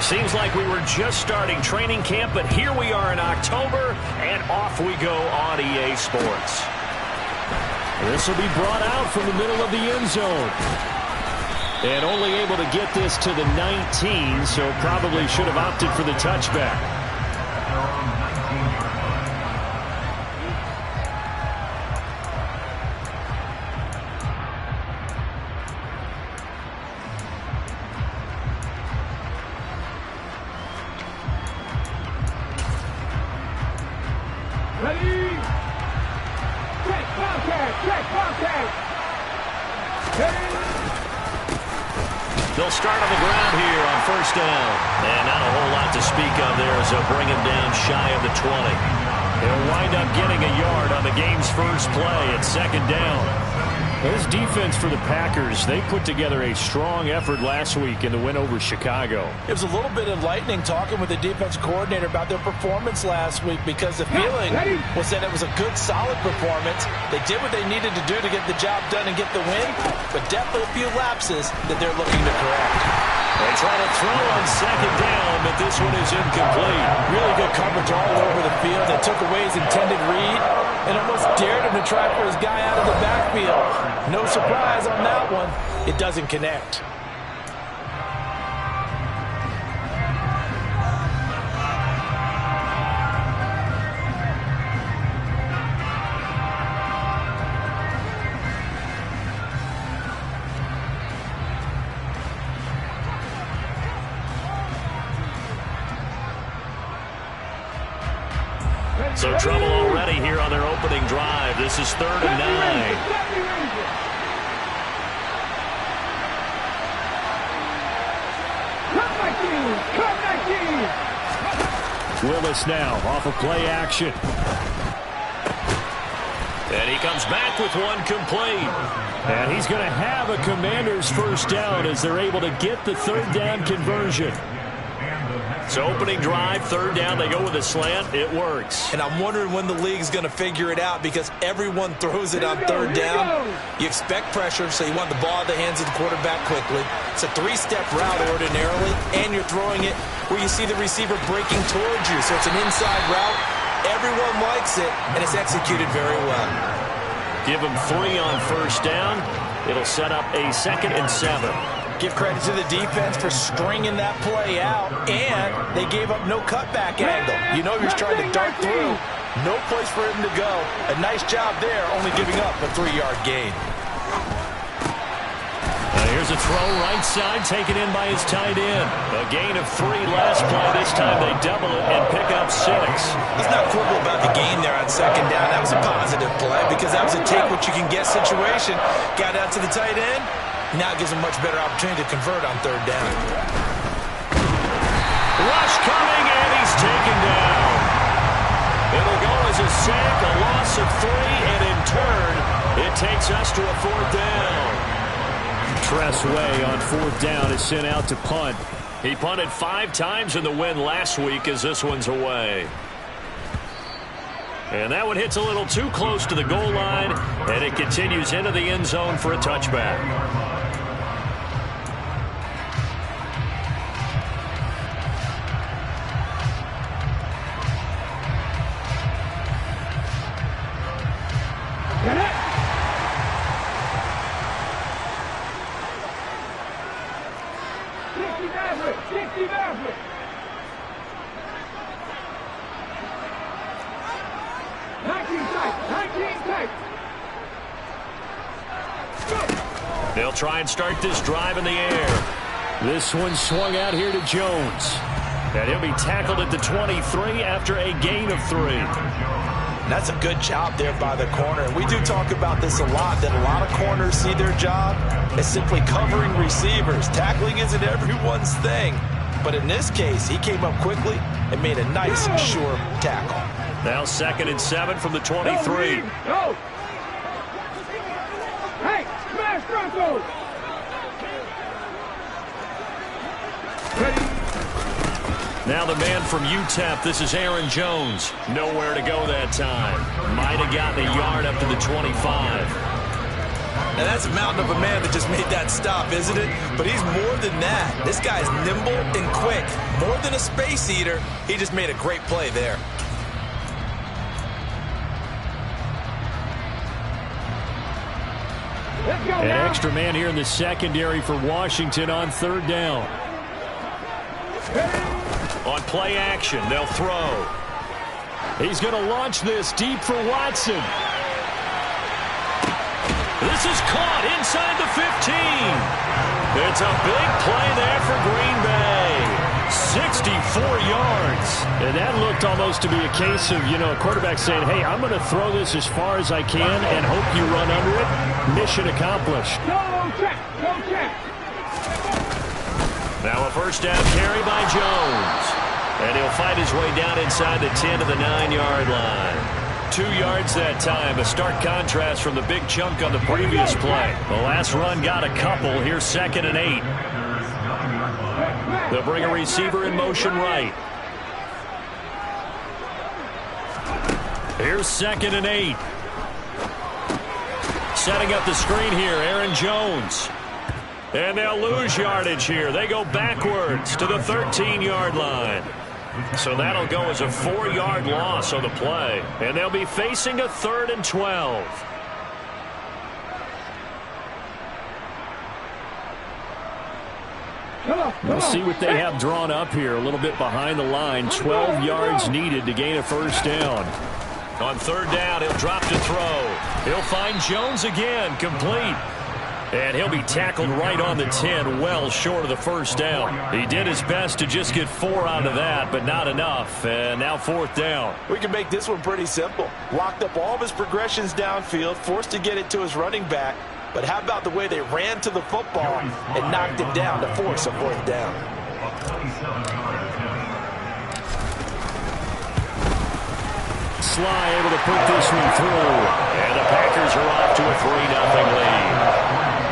Seems like we were just starting training camp, but here we are in October, and off we go on EA Sports. This will be brought out from the middle of the end zone. And only able to get this to the 19, so probably should have opted for the touchback. They'll start on the ground here on first down. And not a whole lot to speak of there as they'll bring him down shy of the 20. They'll wind up getting a yard on the game's first play at second down. This defense for the Packers, they put together a strong effort last week in the win over Chicago. It was a little bit enlightening talking with the defense coordinator about their performance last week, because the feeling was that it was a good, solid performance. They did what they needed to do to get the job done and get the win, but definitely a few lapses that they're looking to correct. They try to throw on second down, but this one is incomplete. Really good coverage all over the field. They took away his intended read and almost dared him to try for his guy out of the backfield. No surprise on that one. It doesn't connect. So trouble already here on their opening drive. This is 3rd and 9. Willis now off of play action. And he comes back with one complete. And he's going to have a Commanders first down as they're able to get the 3rd down conversion. So opening drive, 3rd down, they go with a slant. It works. And I'm wondering when the league's going to figure it out, because everyone throws it on 3rd down. You expect pressure, so you want the ball in the hands of the quarterback quickly. It's a 3-step route ordinarily, and you're throwing it where you see the receiver breaking towards you. So it's an inside route. Everyone likes it, and it's executed very well. Give them 3 on first down. It'll set up a 2nd and 7. Give credit to the defense for stringing that play out, and they gave up no cutback angle. You know you're trying to dart through. No place for him to go. A nice job there, only giving up a 3-yard gain. Here's a throw right side, taken in by his tight end. A gain of 3 last play. This time they double it and pick up 6. Let's not quibble about the gain there on second down. That was a positive play, because that was a take-what-you-can-get situation. Got out to the tight end. Now it gives him a much better opportunity to convert on 3rd down. Rush coming, and he's taken down. It'll go as a sack, a loss of 3, and in turn, it takes us to a 4th down. Tress Way on 4th down is sent out to punt. He punted 5 times in the win last week, as this one's away. And that one hits a little too close to the goal line, and it continues into the end zone for a touchback. They'll try and start this drive in the air. This one swung out here to Jones. And he'll be tackled at the 23 after a gain of 3. That's a good job there by the corner. We do talk about this a lot, that a lot of corners see their job as simply covering receivers. Tackling isn't everyone's thing. But in this case, he came up quickly and made a nice, sure tackle. Now 2nd and 7 from the 23. Go! Hey, smash Broncos! Ready? Now the man from UTEP, this is Aaron Jones. Nowhere to go that time. Might have gotten a yard up to the 25. Now, that's a mountain of a man that just made that stop, isn't it? But he's more than that. This guy's nimble and quick. More than a space eater, he just made a great play there. An extra man here in the secondary for Washington on third down. On play action, they'll throw. He's going to launch this deep for Watson. This is caught inside the 15. It's a big play there for Green Bay. 64 yards. And that looked almost to be a case of, a quarterback saying, hey, I'm going to throw this as far as I can and hope you run under it. Mission accomplished. No check. Now a first down carry by Jones. And he'll fight his way down inside the 10 to the 9-yard line. 2 yards that time. A stark contrast from the big chunk on the previous play. The last run got a couple. Here's 2nd and 8. They'll bring a receiver in motion right. Here's 2nd and 8. Setting up the screen here, Aaron Jones. And they'll lose yardage here. They go backwards to the 13-yard line. So that'll go as a 4-yard loss on the play. And they'll be facing a 3rd and 12. We'll see what they have drawn up here. A little bit behind the line. 12 yards needed to gain a first down. On third down, he'll drop to throw. He'll find Jones again, complete. And he'll be tackled right on the 10, well short of the first down. He did his best to just get 4 out of that, but not enough. And now 4th down. We can make this one pretty simple. Locked up all of his progressions downfield, forced to get it to his running back. But how about the way they ran to the football and knocked it down to force a 4th down? Sly able to put this one through. And the Packers are off to a 3-0 lead.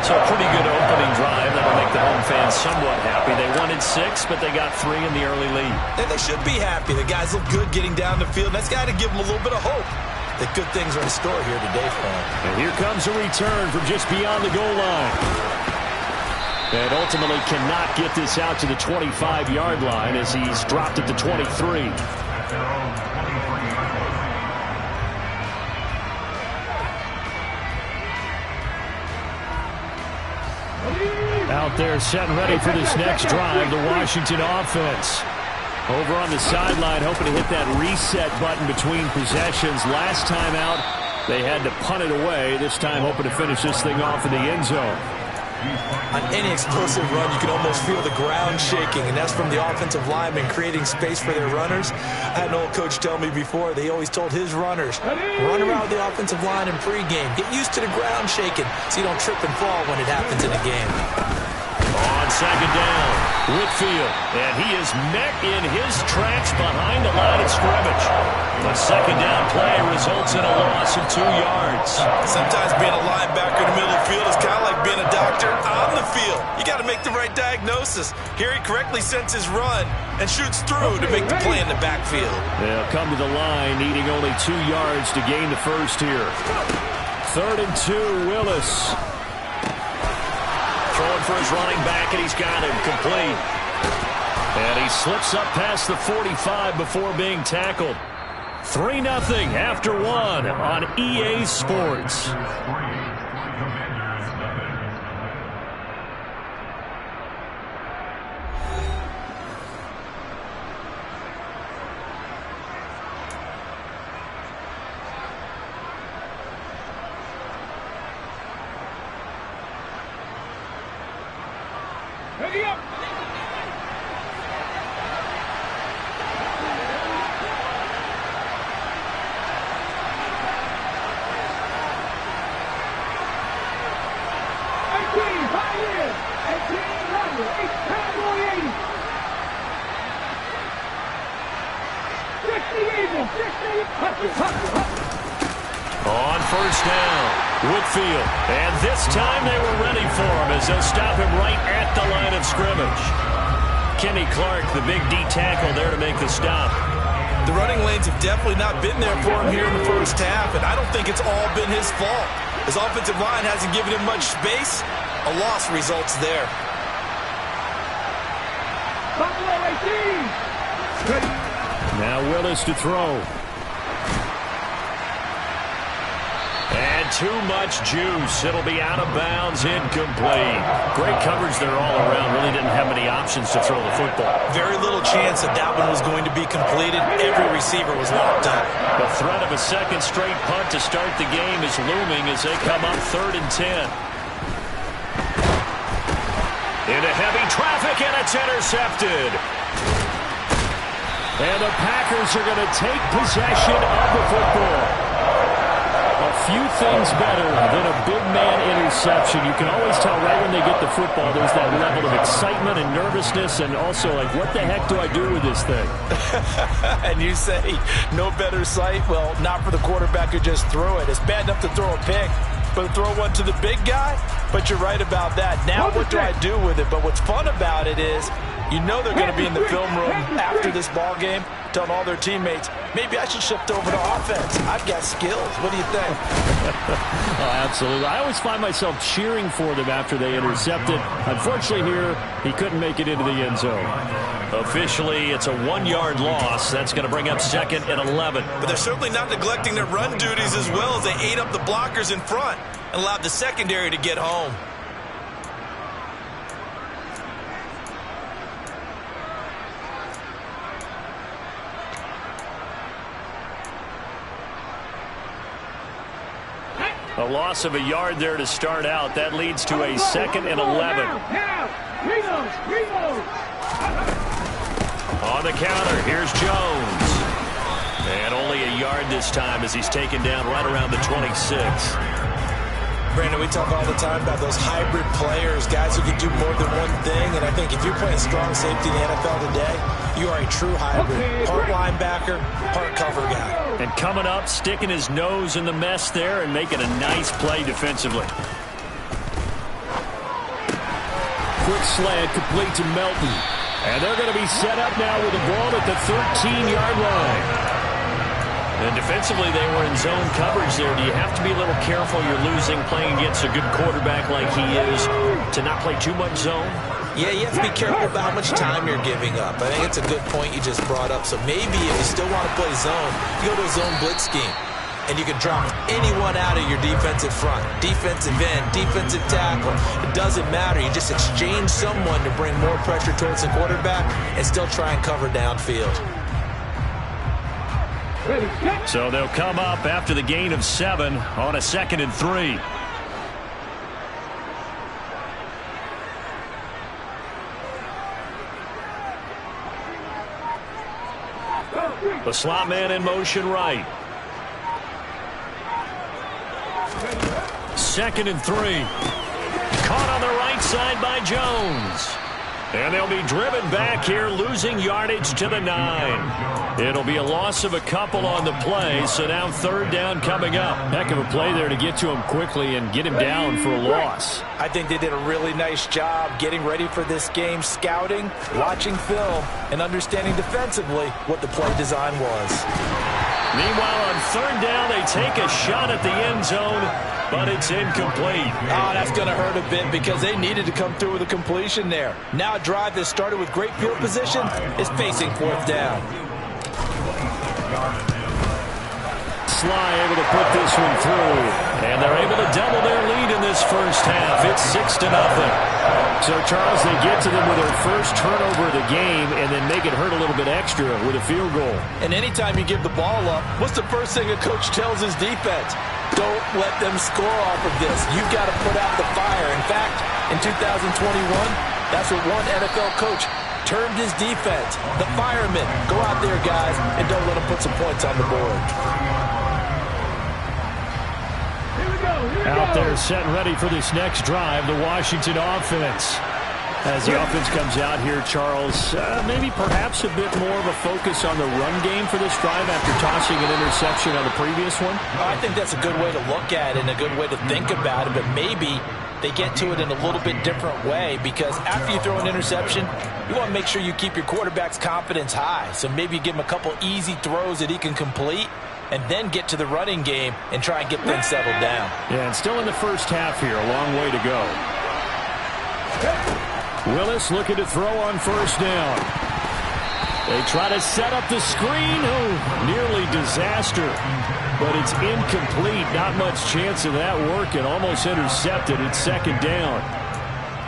So a pretty good opening drive. That'll make the home fans somewhat happy. They wanted 6, but they got 3 in the early lead. And they should be happy. The guys look good getting down the field. That's got to give them a little bit of hope that good things are in store here today for them. And here comes a return from just beyond the goal line. And ultimately cannot get this out to the 25-yard line as he's dropped at the 23. Out there setting ready for this next drive, the Washington offense. Over on the sideline, hoping to hit that reset button between possessions. Last time out, they had to punt it away. This time, hoping to finish this thing off in the end zone. On any explosive run, you can almost feel the ground shaking, and that's from the offensive linemen creating space for their runners. I had an old coach tell me before, they always told his runners, run around the offensive line in pregame. Get used to the ground shaking so you don't trip and fall when it happens in a game. On 2nd down, Whitfield, and he is met in his tracks behind the line of scrimmage. The 2nd down play results in a loss of 2 yards. Sometimes being a linebacker in the middle of the field is kind of like being a doctor on the field. You got to make the right diagnosis. Here he correctly sets his run and shoots through to make the play in the backfield. They'll come to the line, needing only 2 yards to gain the first here. 3rd and 2, Willis. Throwing for his running back, and he's got him complete. And he slips up past the 45 before being tackled. 3-0 after 1 on EA Sports. Ready up. On first down, Whitfield. And this time they were ready for him as they'll stop him right at the line of scrimmage. Kenny Clark, the big D tackle there to make the stop. The running lanes have definitely not been there for him here in the first half, and I don't think it's all been his fault. His offensive line hasn't given him much space. A loss results there. Buffalo 18. Now Willis to throw. And too much juice. It'll be out of bounds, incomplete. Great coverage there all around. Really didn't have many options to throw the football. Very little chance that that one was going to be completed. Every receiver was locked up. The threat of a second straight punt to start the game is looming as they come up 3rd and 10. Into heavy traffic, and it's intercepted. And the Packers are going to take possession of the football. A few things better than a big man interception. You can always tell right when they get the football, there's that level of excitement and nervousness, and also like, what the heck do I do with this thing? And you say, no better sight? Well, not for the quarterback who just threw it. It's bad enough to throw a pick, but to throw one to the big guy? But you're right about that. Now what do I do with it? But what's fun about it is, you know they're going to be in the film room after this ball game telling all their teammates, maybe I should shift over to offense. I've got skills. What do you think? Oh, absolutely. I always find myself cheering for them after they intercepted. Unfortunately here, he couldn't make it into the end zone. Officially, it's a 1-yard loss. That's going to bring up 2nd and 11. But they're certainly not neglecting their run duties as well as they ate up the blockers in front and allowed the secondary to get home. A loss of a yard there to start out. That leads to a 2nd and 11. On the counter, here's Jones. And only a yard this time as he's taken down right around the 26. Brandon, we talk all the time about those hybrid players, guys who can do more than one thing. And I think if you're playing strong safety in the NFL today, you are a true hybrid. Part linebacker, part cover guy. And coming up, sticking his nose in the mess there and making a nice play defensively. Quick slant complete to Melton. And they're going to be set up now with the ball at the 13-yard line. And defensively, they were in zone coverage there. Do you have to be a little careful? You're losing, playing against a good quarterback like he is, to not play too much zone? Yeah, you have to be careful about how much time you're giving up. I think it's a good point you just brought up. So maybe if you still want to play zone, you go to a zone blitz scheme. And you can drop anyone out of your defensive front. Defensive end, defensive tackle. It doesn't matter. You just exchange someone to bring more pressure towards the quarterback and still try and cover downfield. So they'll come up after the gain of 7 on a 2nd and 3. The slot man in motion right. 2nd and 3. Caught on the right side by Jones. And they'll be driven back here, losing yardage to the 9. It'll be a loss of a couple on the play, so now 3rd down coming up. Heck of a play there to get to him quickly and get him down for a loss. I think they did a really nice job getting ready for this game, scouting, watching film, and understanding defensively what the play design was. Meanwhile, on 3rd down, they take a shot at the end zone, but it's incomplete. Oh, that's going to hurt a bit because they needed to come through with a completion there. Now a drive that started with great field position is facing 4th down. Sly able to put this one through. And they're able to double their lead in this first half. It's 6-0. So, Charles, they get to them with their first turnover of the game and then make it hurt a little bit extra with a field goal. And anytime you give the ball up, what's the first thing a coach tells his defense? Don't let them score off of this. You've got to put out the fire. In fact, in 2021, that's what one NFL coach termed his defense. The firemen. Go out there, guys, and don't let them put some points on the board. Out there set and ready for this next drive, the Washington offense. As the offense comes out here, Charles, maybe perhaps a bit more of a focus on the run game for this drive after tossing an interception on the previous one? I think that's a good way to look at it and a good way to think about it, but maybe they get to it in a little bit different way because after you throw an interception, you want to make sure you keep your quarterback's confidence high. So maybe you give him a couple easy throws that he can complete and then get to the running game and try and get things settled down. Yeah, and still in the first half here, a long way to go. Willis looking to throw on first down. They try to set up the screen. Oh, nearly disaster. But it's incomplete. Not much chance of that working. Almost intercepted. It's second down.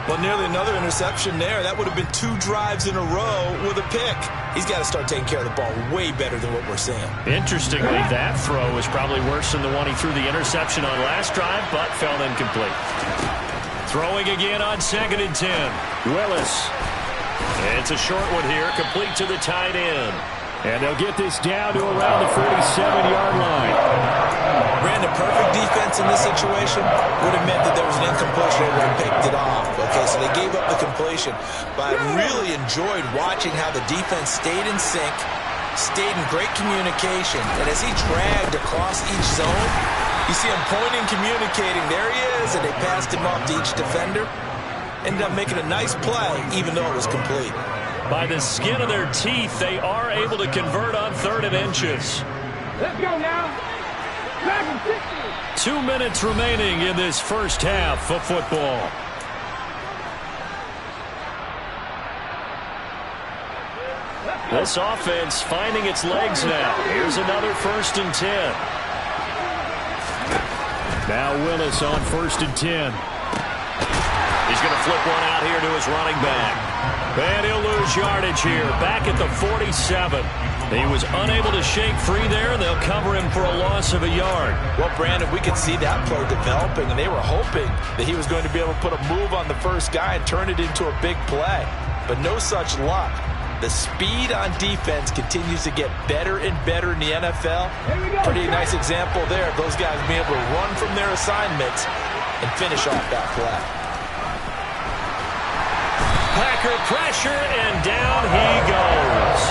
Well, nearly another interception there. That would have been 2 drives in a row with a pick. He's got to start taking care of the ball way better than what we're seeing. Interestingly, that throw was probably worse than the one he threw the interception on last drive, but fell incomplete. Throwing again on 2nd and 10. Willis. It's a short one here, complete to the tight end. And they'll get this down to around the 47-yard line. Brandon, perfect defense in this situation would have meant that there was an incompletion. They would have picked it off. Okay, so they gave up the completion. But I really enjoyed watching how the defense stayed in sync, stayed in great communication. And as he dragged across each zone, you see him pointing, communicating. There he is, and they passed him off to each defender. Ended up making a nice play, even though it was complete. By the skin of their teeth, they are able to convert on 3rd and inches. Let's go now. 2 minutes remaining in this first half of football. This offense finding its legs now. Here's another 1st and 10. Now Willis on 1st and 10. He's going to flip one out here to his running back. And he'll lose yardage here, back at the 47. He was unable to shake free there, and they'll cover him for a loss of a yard. Well, Brandon, we could see that play developing, and they were hoping that he was going to be able to put a move on the first guy and turn it into a big play. But no such luck. The speed on defense continues to get better and better in the NFL. Pretty nice example there of those guys being able to run from their assignments and finish off that play. Packer pressure, and down he goes.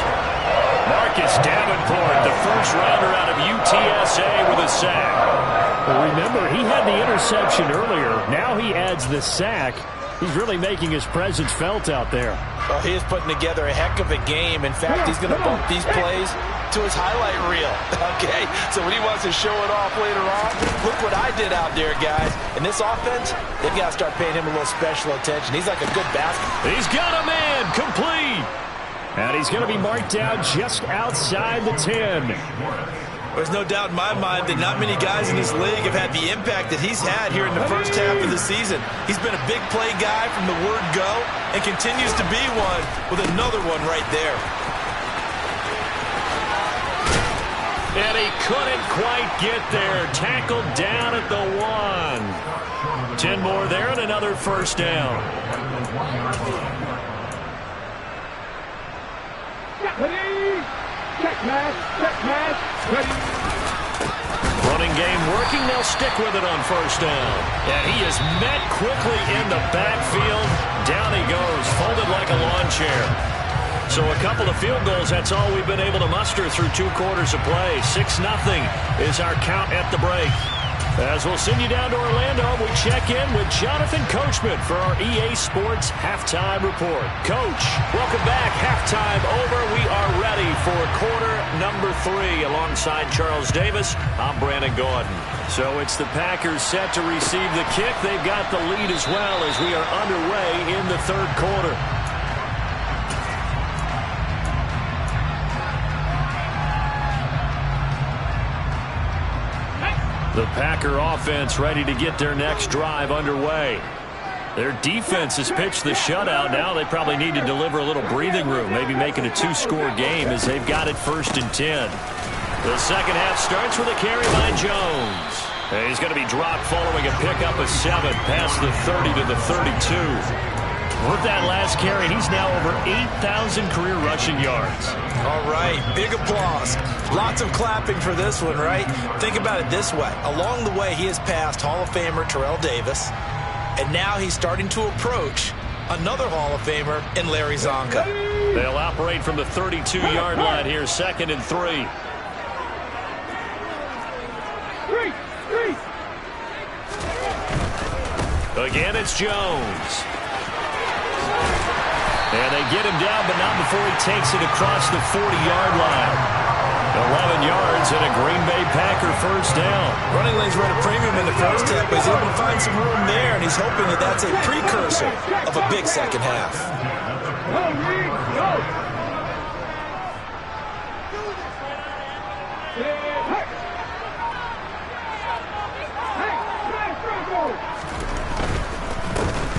Marcus Davenport, the first rounder out of UTSA with a sack. Well, remember, he had the interception earlier. Now he adds the sack. He's really making his presence felt out there. Well, he is putting together a heck of a game. In fact, he's going to bump these plays to his highlight reel. Okay, so when he wants to show it off later on, look what I did out there, guys. In this offense, they've got to start paying him a little special attention. He's like a good basket. He's got a man, complete. And he's going to be marked down just outside the 10. There's no doubt in my mind that not many guys in this league have had the impact that he's had here in the first half of the season. He's been a big play guy from the word go and continues to be one with another one right there. And he couldn't quite get there. Tackled down at the 1. 10 more there and another first down. Check pass, ready. Running game working. They'll stick with it on first down. And he is met quickly in the backfield. Down he goes, folded like a lawn chair. So a couple of field goals, that's all we've been able to muster through 2 quarters of play. 6-0 is our count at the break. As we'll send you down to Orlando, we check in with Jonathan Coachman for our EA Sports Halftime Report. Coach, welcome back. Halftime over. We are ready for quarter number 3. Alongside Charles Davis, I'm Brandon Gaudin. So it's the Packers set to receive the kick. They've got the lead as well as we are underway in the 3rd quarter. The Packer offense ready to get their next drive underway. Their defense has pitched the shutout. Now they probably need to deliver a little breathing room, maybe making a 2-score game as they've got it 1st and 10. The second half starts with a carry by Jones. And he's going to be dropped following a pickup of 7 past the 30 to the 32. With that last carry, he's now over 8,000 career rushing yards. All right, big applause. Lots of clapping for this one, right? Think about it this way. Along the way, he has passed Hall of Famer Terrell Davis, and now he's starting to approach another Hall of Famer in Larry Zonka. They'll operate from the 32-yard line here, 2nd and 3. Again, it's Jones. And they get him down, but not before he takes it across the 40-yard line. 11 yards and a Green Bay Packer first down. Running lanes were at a premium in the first half, but he's able to find some room there, and he's hoping that that's a precursor of a big second half.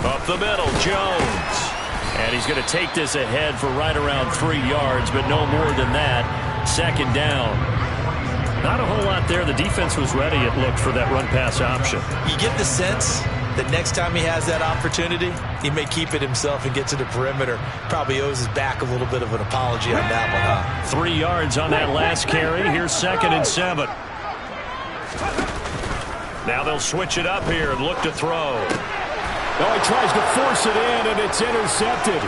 Up the middle, Jones. And he's going to take this ahead for right around 3 yards, but no more than that. Second down. Not a whole lot there. The defense was ready, it looked, for that run-pass option. You get the sense that next time he has that opportunity, he may keep it himself and get to the perimeter. Probably owes his back a little bit of an apology on that one, huh? 3 yards on that last carry. Here's 2nd and 7. Now they'll switch it up here and look to throw. Oh, he tries to force it in, and it's intercepted.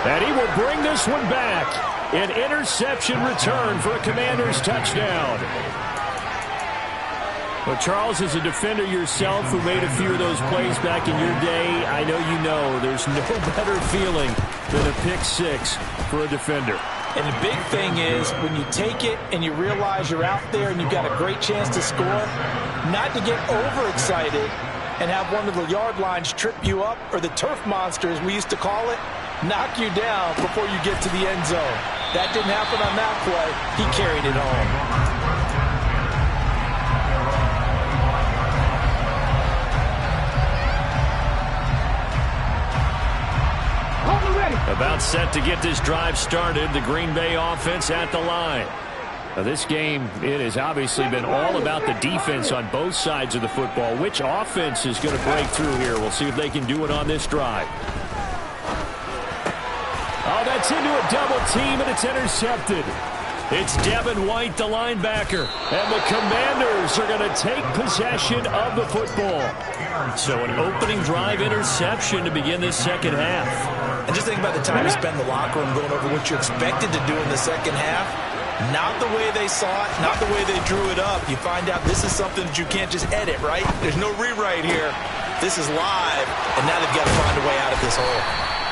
And he will bring this one back. An interception return for a Commanders touchdown. Well, Charles, as a defender yourself who made a few of those plays back in your day, I know you know there's no better feeling than a pick six for a defender. And the big thing is when you take it and you realize you're out there and you've got a great chance to score, not to get overexcited and have one of the yard lines trip you up, or the turf monster, as we used to call it, knock you down before you get to the end zone. That didn't happen on that play. He carried it home. About set to get this drive started. The Green Bay offense at the line. Now, this game, it has obviously been all about the defense on both sides of the football. Which offense is going to break through here? We'll see if they can do it on this drive. Oh, that's into a double team, and it's intercepted. It's Devin White, the linebacker, and the Commanders are going to take possession of the football. So an opening drive interception to begin this second half. And just think about the time you spend in the locker room going over what you expected to do in the second half. Not the way they saw it, not the way they drew it up. You find out this is something that you can't just edit, right? There's no rewrite here. This is live, and now they've got to find a way out of this hole.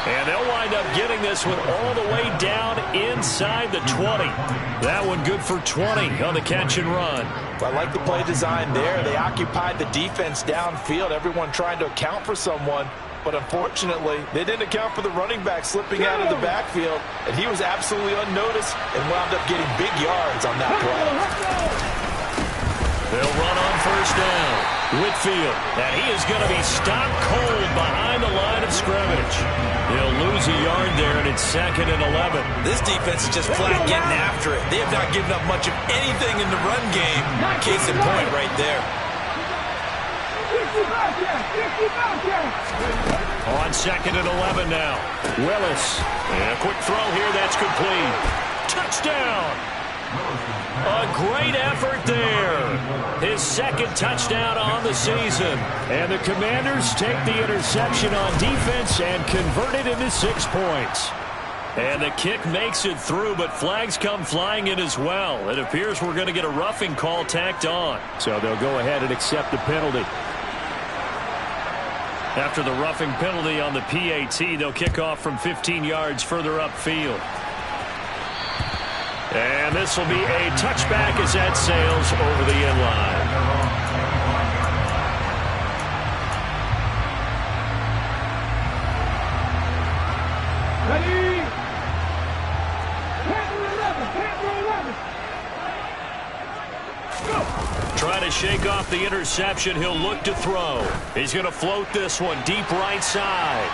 And they'll wind up getting this one all the way down inside the 20. That one good for 20 on the catch and run. I like the play design there. They occupied the defense downfield, everyone trying to account for someone. But unfortunately, they didn't account for the running back slipping out of the backfield, and he was absolutely unnoticed and wound up getting big yards on that play. They'll run on first down. Whitfield, and he is going to be stopped cold behind the line of scrimmage. He'll lose a yard there, and it's 2nd and 11. This defense is just flat getting after it. They have not given up much of anything in the run game. Case in point right there. On 2nd and 11 now. Willis. And a quick throw here. That's complete. Touchdown. A great effort there. His 2nd touchdown on the season. And the Commanders take the interception on defense and convert it into 6 points. And the kick makes it through, but flags come flying in as well. It appears we're going to get a roughing call tacked on. So they'll go ahead and accept the penalty. After the roughing penalty on the PAT, they'll kick off from 15 yards further upfield. And this will be a touchback as that sails over the end line. Ready? Panther 11, Panther 11. Go! Trying to shake off the interception. He'll look to throw. He's going to float this one deep right side.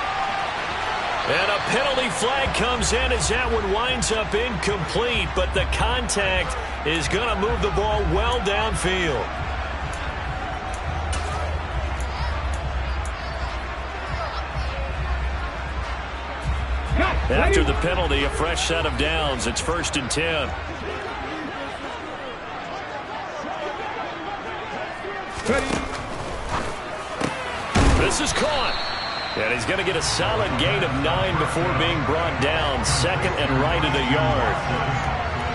And a penalty flag comes in as that one winds up incomplete, but the contact is going to move the ball well downfield. After the penalty, a fresh set of downs. It's 1st and 10. This is caught. And he's going to get a solid gain of 9 before being brought down. 2nd and right at a yard.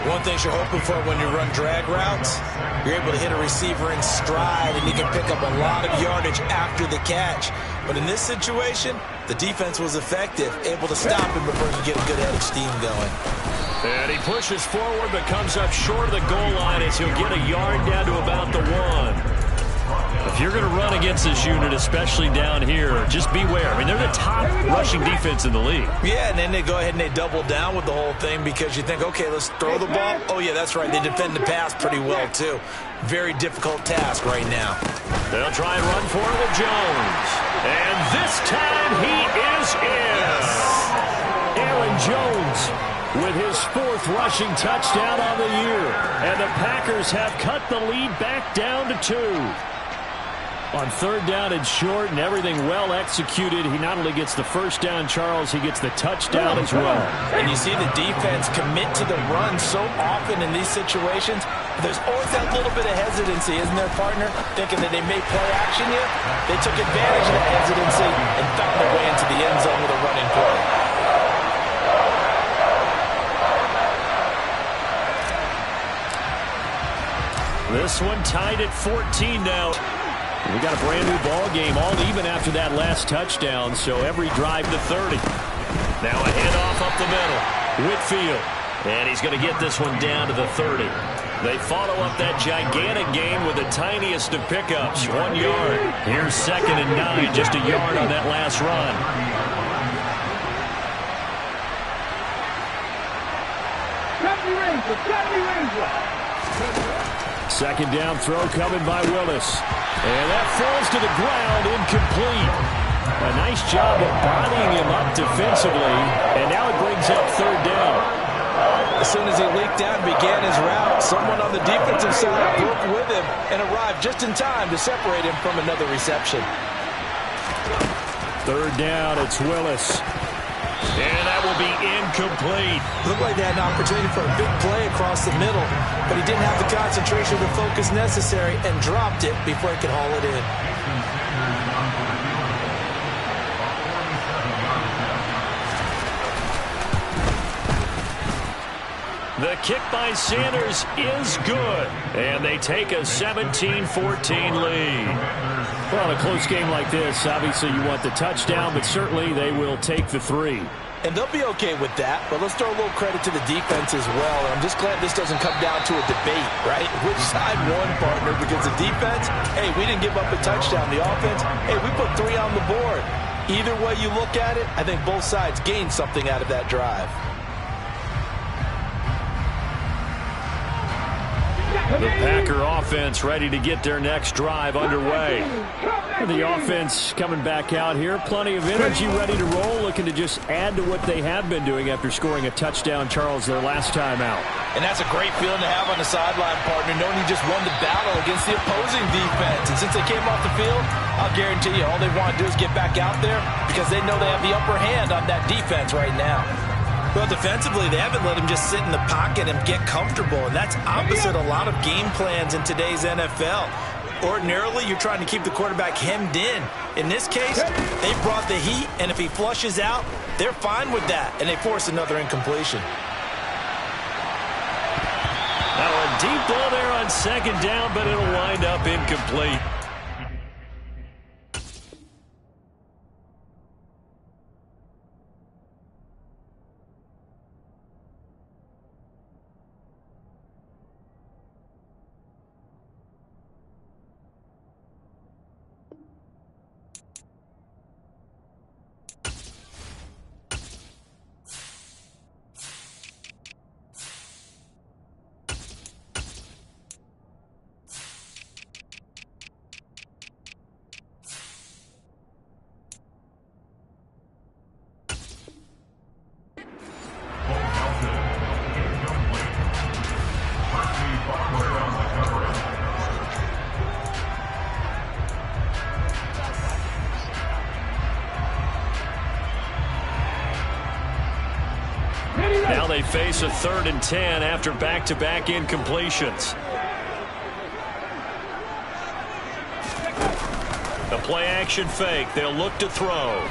One thing you're hoping for when you run drag routes, you're able to hit a receiver in stride, and he can pick up a lot of yardage after the catch. But in this situation, the defense was effective, able to stop him before he could get a good head of steam going. And he pushes forward but comes up short of the goal line as he'll get a yard down to about the 1. If you're going to run against this unit, especially down here, just beware. I mean, they're the top rushing defense in the league. Yeah, and then they go ahead and they double down with the whole thing because you think, okay, let's throw the ball. Oh, yeah, that's right. They defend the pass pretty well, too. Very difficult task right now. They'll try and run for it with Jones. And this time he is in. Aaron Jones with his 4th rushing touchdown on the year. And the Packers have cut the lead back down to 2. On 3rd down and short and everything well executed, he not only gets the first down, Charles, he gets the touchdown as well. And you see the defense commit to the run so often in these situations. There's always that little bit of hesitancy, isn't there, partner? Thinking that they may play action yet. They took advantage of that hesitancy and found their way into the end zone with a running play. This one tied at 14 now. We got a brand new ball game, all even after that last touchdown, so every drive to 30. Now a handoff up the middle. Whitfield. And he's going to get this one down to the 30. They follow up that gigantic gain with the tiniest of pickups, 1 yard. Here's 2nd and 9, just a yard on that last run. Second down throw coming by Willis. And that falls to the ground, incomplete. A nice job of bodying him up defensively, and now it brings up 3rd down. As soon as he leaked out and began his route, someone on the defensive side broke with him and arrived just in time to separate him from another reception. 3rd down, it's Willis. And that will be incomplete. Looked like they had an opportunity for a big play across the middle, but he didn't have the concentration or the focus necessary and dropped it before he could haul it in. The kick by Sanders is good. And they take a 17-14 lead. Well, in a close game like this, obviously you want the touchdown, but certainly they will take the 3. And they'll be okay with that, but let's throw a little credit to the defense as well. And I'm just glad this doesn't come down to a debate, right? Which side won, partner? Because the defense, hey, we didn't give up a touchdown. The offense, hey, we put 3 on the board. Either way you look at it, I think both sides gained something out of that drive. The Packer offense ready to get their next drive underway. The offense coming back out here. Plenty of energy, ready to roll, looking to just add to what they have been doing after scoring a touchdown, Charles, their last time out. And that's a great feeling to have on the sideline, partner, knowing you just won the battle against the opposing defense. And since they came off the field, I'll guarantee you all they want to do is get back out there because they know they have the upper hand on that defense right now. Well, defensively, they haven't let him just sit in the pocket and get comfortable, and that's opposite a lot of game plans in today's NFL. Ordinarily, you're trying to keep the quarterback hemmed in. In this case, they brought the heat, and if he flushes out, they're fine with that, and they force another incompletion. Now a deep ball there on 2nd down, but it'll wind up incomplete. Now they face a 3rd and 10 after back-to-back incompletions. The play-action fake. They'll look to throw.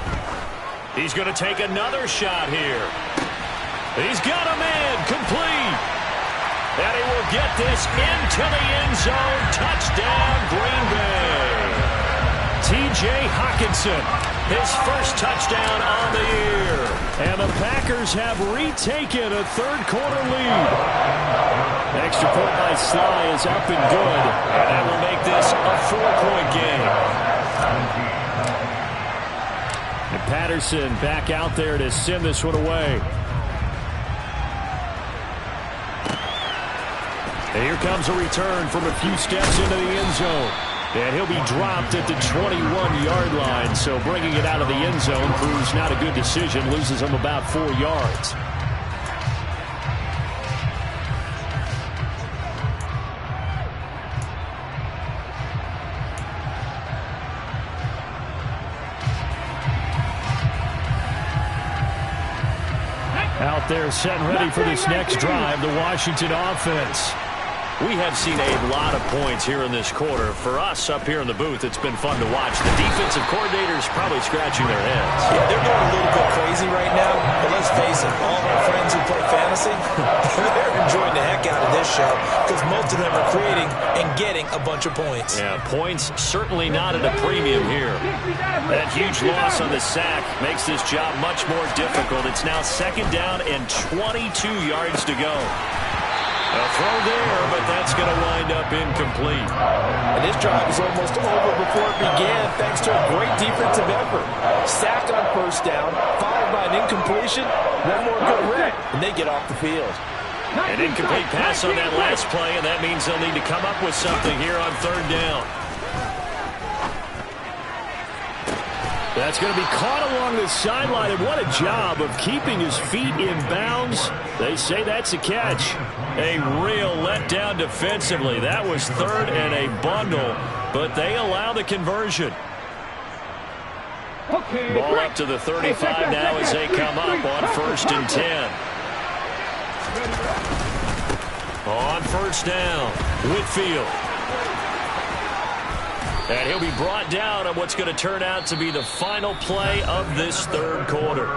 He's going to take another shot here. He's got a man complete. And he will get this into the end zone. Touchdown, Green Bay. T.J. Hockenson, his first touchdown on the year. And the Packers have retaken a third-quarter lead. Extra point by Sly is up and good. And that will make this a 4-point game. And Patterson back out there to send this one away. And here comes a return from a few steps into the end zone. And he'll be dropped at the 21-yard line. So bringing it out of the end zone proves not a good decision. Loses him about 4 yards. Out there set and ready for this next drive, the Washington offense. We have seen a lot of points here in this quarter. For us up here in the booth, it's been fun to watch. The defensive coordinators probably scratching their heads. Yeah, they're going a little bit crazy right now. But let's face it, all of our friends who play fantasy, they're enjoying the heck out of this show because most of them are creating and getting a bunch of points. Yeah, points certainly not at a premium here. That huge loss on the sack makes this job much more difficult. It's now 2nd down and 22 yards to go. A throw there, but that's going to wind up incomplete. And this drive is almost over before it began thanks to a great defensive effort. Sack on 1st down, followed by an incompletion, one more good rep, and they get off the field. An incomplete pass on that last play, and that means they'll need to come up with something here on 3rd down. That's going to be caught along the sideline, and what a job of keeping his feet in bounds. They say that's a catch. A real letdown defensively. That was 3rd and a bundle, but they allow the conversion. Ball up to the 35 now as they come up on 1st and 10. On 1st down, Whitfield. And he'll be brought down on what's going to turn out to be the final play of this 3rd quarter.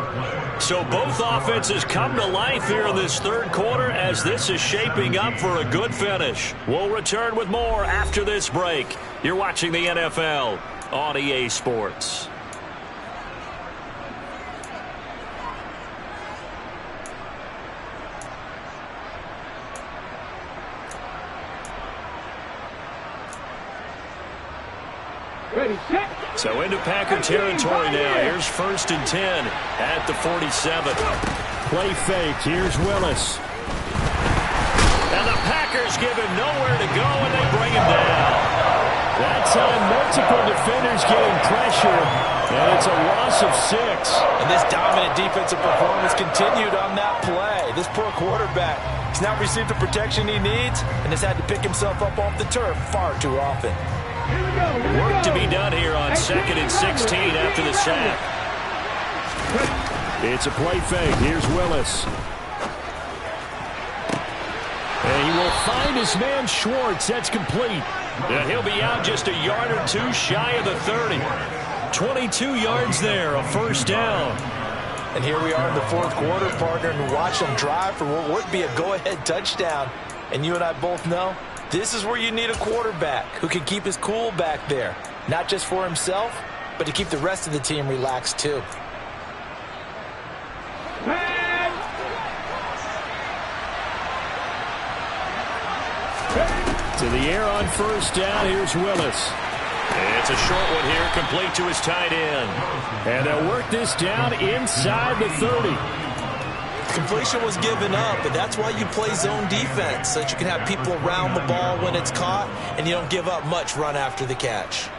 So both offenses come to life here in this 3rd quarter as this is shaping up for a good finish. We'll return with more after this break. You're watching the NFL on EA Sports. Ready, set. So into Packer territory now. Here's 1st and 10 at the 47. Play fake. Here's Willis. And the Packers give him nowhere to go, and they bring him down. That time, multiple defenders getting pressure, and it's a loss of 6. And this dominant defensive performance continued on that play. This poor quarterback has not received the protection he needs and has had to pick himself up off the turf far too often. Work to be done here on 2nd and 16 after the sack. It's a play fake. Here's Willis. And he will find his man Schwartz. That's complete. And he'll be out just a yard or 2 shy of the 30. 22 yards there, a 1st down. And here we are in the 4th quarter, partner, and watch them drive for what would be a go-ahead touchdown. And you and I both know this is where you need a quarterback who can keep his cool back there. Not just for himself, but to keep the rest of the team relaxed too. To the air on 1st down. Here's Willis. It's a short one here, complete to his tight end. And they'll work this down inside the 30. Completion was given up, but that's why you play zone defense, so that you can have people around the ball when it's caught, and you don't give up much run after the catch.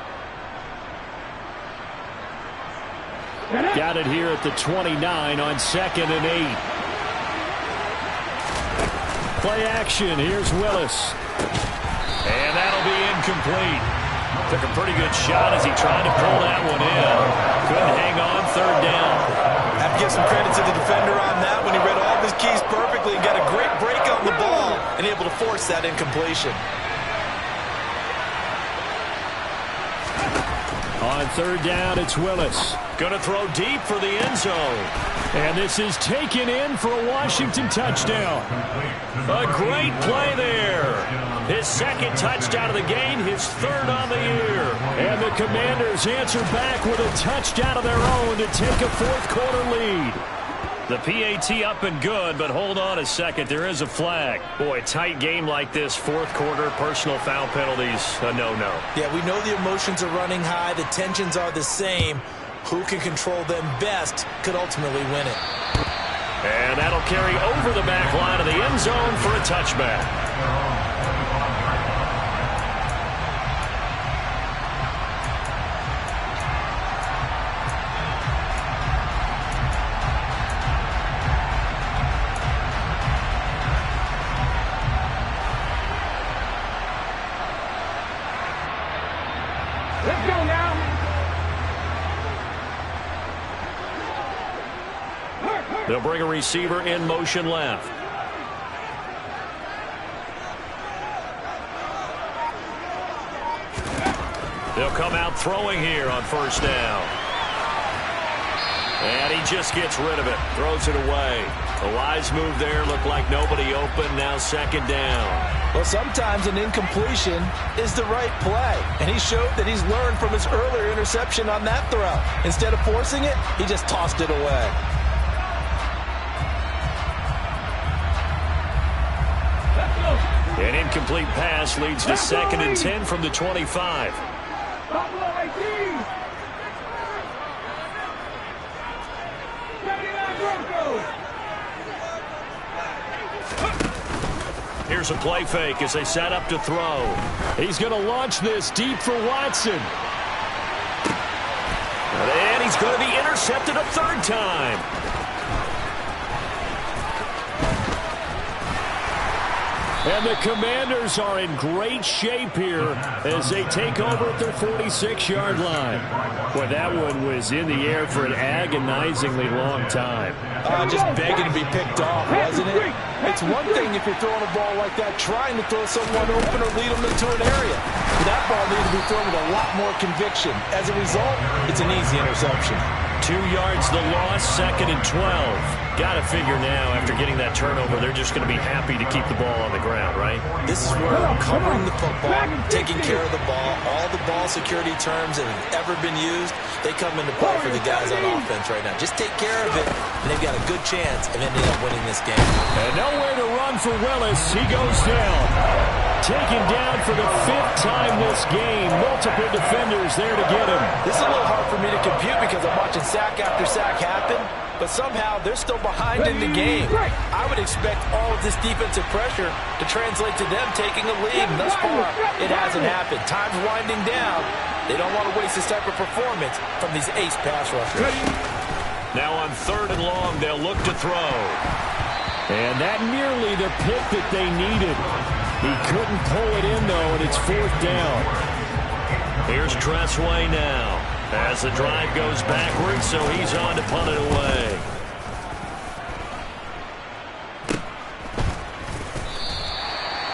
Got it here at the 29 on 2nd and 8. Play action. Here's Willis. And that'll be incomplete. Took a pretty good shot as he tried to pull that one in. Couldn't hang on 3rd down. I have to give some credit to the defender on that when he read all of his keys perfectly and got a great break on the ball and able to force that incompletion. On 3rd down, it's Willis. Going to throw deep for the end zone. And this is taken in for a Washington touchdown. A great play there. His second touchdown of the game, his third on the year. And the Commanders answer back with a touchdown of their own to take a fourth-quarter lead. The PAT up and good, but hold on a second. There is a flag. Boy, tight game like this, fourth quarter, personal foul penalties, a no-no. Yeah, we know the emotions are running high. The tensions are the same. Who can control them best could ultimately win it. And that'll carry over the back line of the end zone for a touchback. Let's go now. They'll bring a receiver in motion left. They'll come out throwing here on first down. And he just gets rid of it. Throws it away. A wise move there. Looked like nobody open. Now second down. Well, sometimes an incompletion is the right play. And he showed that he's learned from his earlier interception on that throw. Instead of forcing it, he just tossed it away. An incomplete pass leads to second and 10 from the 25. Buffalo 18. 79 Broncos. Here's a play fake as they set up to throw. He's going to launch this deep for Watson. And he's going to be intercepted a third time. And the Commanders are in great shape here as they take over at their 46-yard line. Boy, that one was in the air for an agonizingly long time. Just begging to be picked off, wasn't it? It's one thing if you're throwing a ball like that, trying to throw someone open or lead them into an area. But that ball needed to be thrown with a lot more conviction. As a result, it's an easy interception. 2 yards the loss, second and 12. Got to figure now, after getting that turnover, they're just going to be happy to keep the ball on the ground, right? This is where covering the football, taking care of the ball, all the ball security terms that have ever been used, they come into play for the guys on offense right now. Just take care of it, and they've got a good chance of ending up winning this game. And nowhere to run for Willis. He goes down. Taken down for the fifth time this game. Multiple defenders there to get him. This is a little hard for me to compute because I'm watching sack after sack happen, but somehow they're still behind in the game. I would expect all of this defensive pressure to translate to them taking a lead. And thus far, it hasn't happened. Time's winding down. They don't want to waste this type of performance from these ace pass rushers. Now on third and long, they'll look to throw. And that nearly the pick that they needed. He couldn't pull it in, though, and it's fourth down. Here's Tressway now as the drive goes backwards, so he's on to punt it away.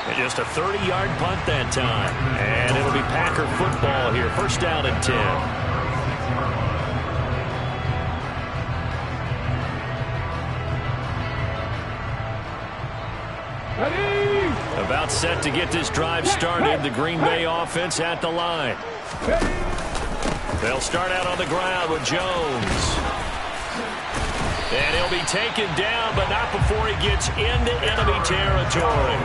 And just a 30-yard punt that time. And it'll be Packer football here. First down and 10. About set to get this drive started. The Green Bay offense at the line. They'll start out on the ground with Jones. And he'll be taken down, but not before he gets into enemy territory.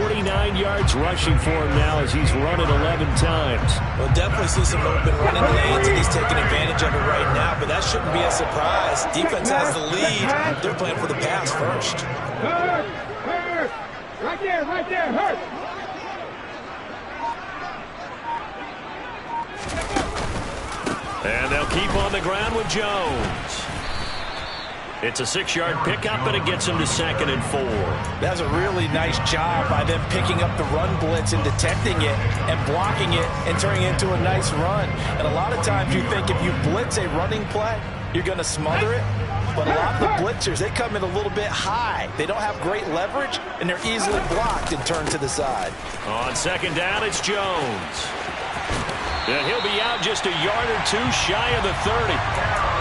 49 yards rushing for him now as he's run it 11 times. We'll definitely see some open running lanes, and he's taking advantage of it right now, but that shouldn't be a surprise. Defense has the lead. They're playing for the pass first. Right there, hurt. And they'll keep on the ground with Jones. It's a 6-yard pickup, and it gets him to second and 4. That's a really nice job by them picking up the run blitz and detecting it and blocking it and turning it into a nice run. And a lot of times you think if you blitz a running play, you're going to smother it. But a lot of the blitzers, they come in a little bit high. They don't have great leverage, and they're easily blocked and turned to the side. On second down, it's Jones. And he'll be out just a yard or two shy of the 30.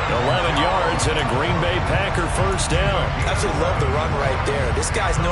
11 yards and a Green Bay Packer first down. Absolutely love the run right there. This guy's known